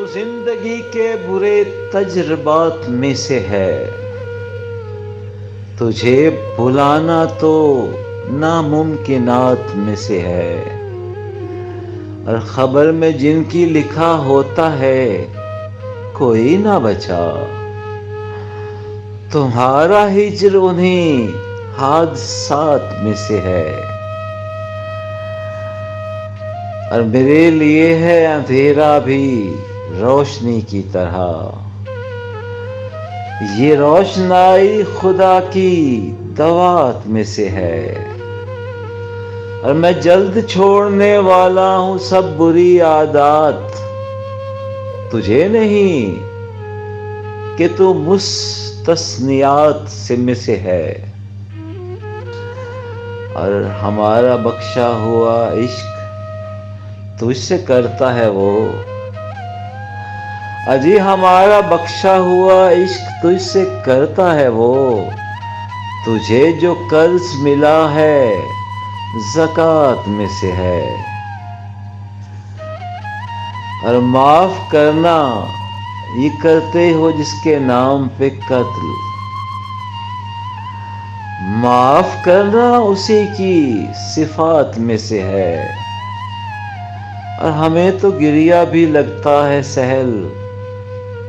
जिंदगी के बुरे तजुर्बात में से है। तुझे भुलाना तो नामुमकिनात में से है। और खबर में जिनकी लिखा होता है कोई ना बचा। तुम्हारा हिज्र उन्हीं हादसात में से है। और मेरे लिए है अंधेरा भी रोशनी की तरह। ये रोशनाई खुदा की दवात में से है। और मैं जल्द छोड़ने वाला हूं सब बुरी आदत। तुझे नहीं कि तू मुस्तस्नियात से में से है। और हमारा बख्शा हुआ इश्क तुझसे करता है वो। अजी हमारा बख्शा हुआ इश्क तुझसे करता है वो। तुझे जो कर्ज मिला है ज़कात में से है। और माफ करना ये करते हो जिसके नाम पे कत्ल। माफ करना उसी की सिफात में से है। और हमें तो गिरिया भी लगता है सहल।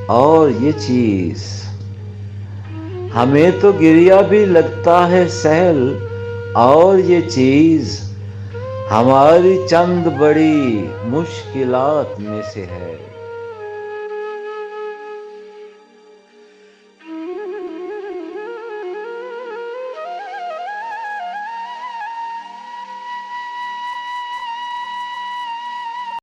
और ये चीज हमें तो गिरिया भी लगता है सहल। और ये चीज हमारी चंद बड़ी मुश्किलात में से है।